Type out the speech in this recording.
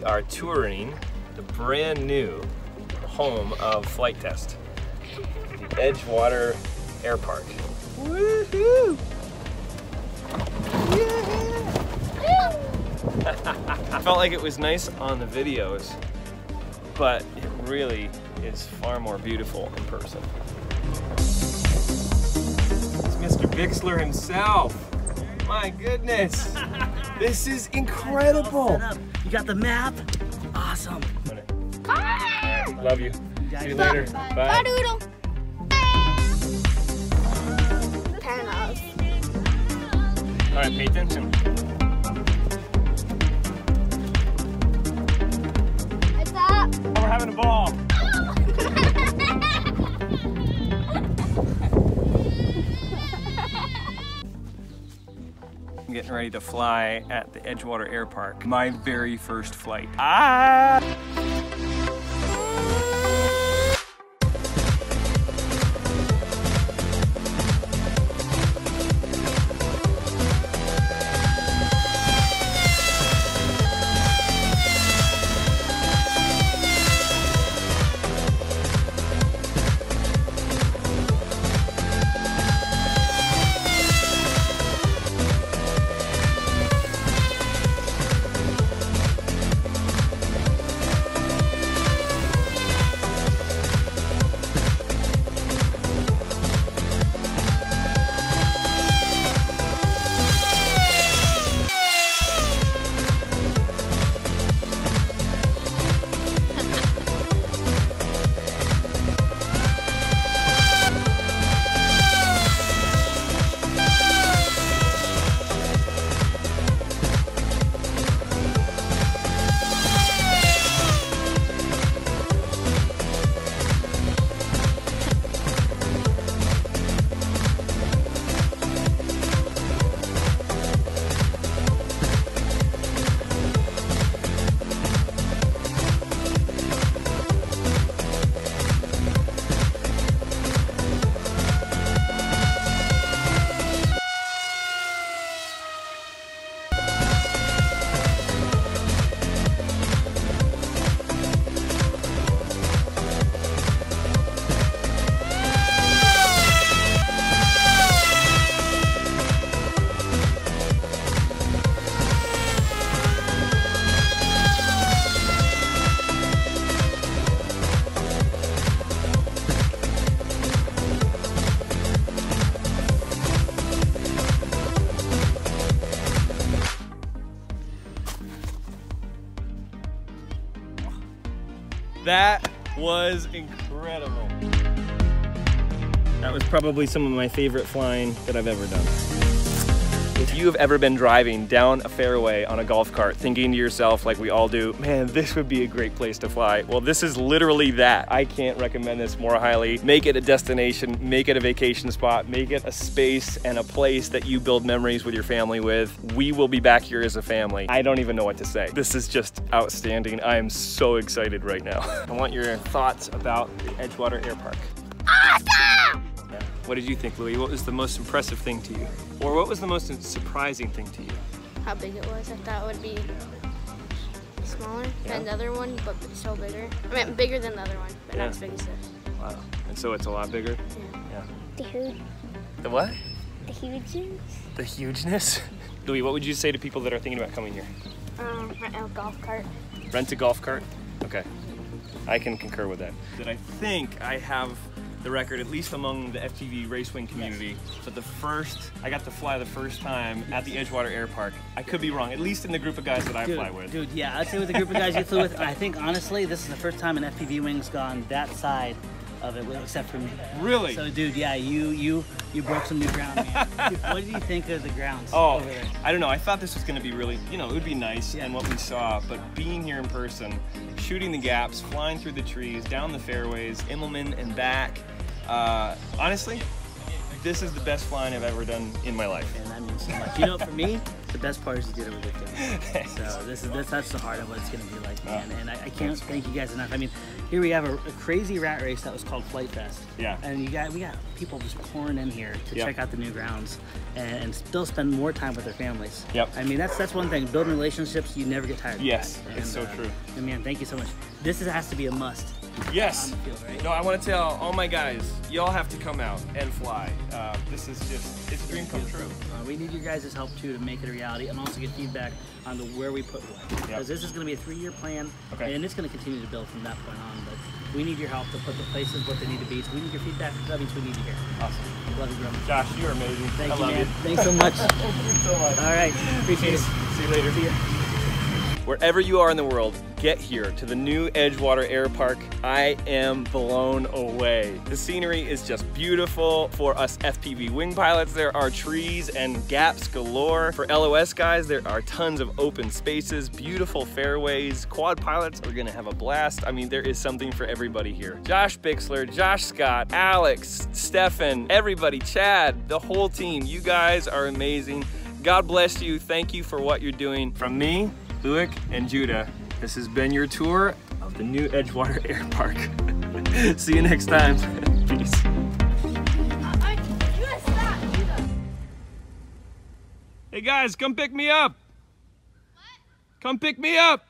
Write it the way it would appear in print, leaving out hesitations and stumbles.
are touring the brand new home of Flite Test, the Edgewater Airpark. Woohoo! I felt like it was nice on the videos, but it really is far more beautiful in person. It's Mr. Bixler himself. My goodness, this is incredible. You got the map? Awesome. Love you. See you later. Bye. Bye, Doodle. Turn off. All right, pay attention. What's up? We're having a ball. I'm getting ready to fly at the Edgewater Airpark. My very first flight. That was incredible. That was probably some of my favorite flying that I've ever done. If you have ever been driving down a fairway on a golf cart thinking to yourself, like we all do, man, this would be a great place to fly. Well, this is literally that. I can't recommend this more highly. Make it a destination, make it a vacation spot, make it a space and a place that you build memories with your family with. We will be back here as a family. I don't even know what to say. This is just outstanding. I am so excited right now. I want your thoughts about the Edgewater Airpark. Awesome! Yeah. What did you think, Louie? What was the most impressive thing to you? Or what was the most surprising thing to you? How big it was. I thought it would be smaller than the other one, but still bigger. I mean, bigger than the other one, but not as big as this. Wow. And so it's a lot bigger? Yeah. Yeah. The huge. The what? The hugeness. The hugeness? Louie, what would you say to people that are thinking about coming here? Rent a golf cart. Rent a golf cart? Okay. I can concur with that. That I think I have the record, at least among the FPV racewing community, but I got to fly the first time at the Edgewater Airpark. I could be wrong, at least in the group of guys that I fly with. Dude, yeah, I'd say with the group of guys you flew with, I think honestly, this is the first time an FPV wing's gone that side of it, except for me. Really? So, dude, yeah, you broke some new ground, man. Dude, what did you think of the grounds? Oh, over there? I don't know. I thought this was going to be really, you know, it would be nice and what we saw, but being here in person, shooting the gaps, flying through the trees, down the fairways, Immelman and back, honestly, this is the best flying I've ever done in my life. And that means so much. You know, for me, the best part is you did it with your family. So that's the heart of what it's going to be like, man. And I can't thank you guys enough. I mean, here we have a crazy rat race that was called Flite Fest. Yeah. And we got people just pouring in here to check out the new grounds and still spend more time with their families. Yep. I mean, that's one thing. Building relationships, you never get tired of. Yes, that. it's so true. And man, thank you so much. This has to be a must. Yes. On the field, right? No, I want to tell all my guys, y'all have to come out and fly. This is just, it's a dream come true. We need your guys' help too to make it a reality and also get feedback on where we put what. Because this is going to be a 3-year plan, and it's going to continue to build from that point on. But we need your help to put the places what they need to be. So we need your feedback. That means we need to hear. Awesome. Love you, bro. Josh, you're amazing. Thank I you, love man. you. Thanks so much. Thank you so much. All right. Appreciate it. See you later. See ya. Wherever you are in the world, get here to the new Edgewater Airpark. I am blown away. The scenery is just beautiful. For us FPV wing pilots, there are trees and gaps galore. For LOS guys, there are tons of open spaces, beautiful fairways. Quad pilots are gonna have a blast. I mean, there is something for everybody here. Josh Bixler, Josh Scott, Alex, Stefan, everybody, Chad, the whole team, you guys are amazing. God bless you. Thank you for what you're doing. From me, Luick, and Judah, this has been your tour of the new Edgewater Airpark. See you next time. Peace. Hey guys, come pick me up. What? Come pick me up.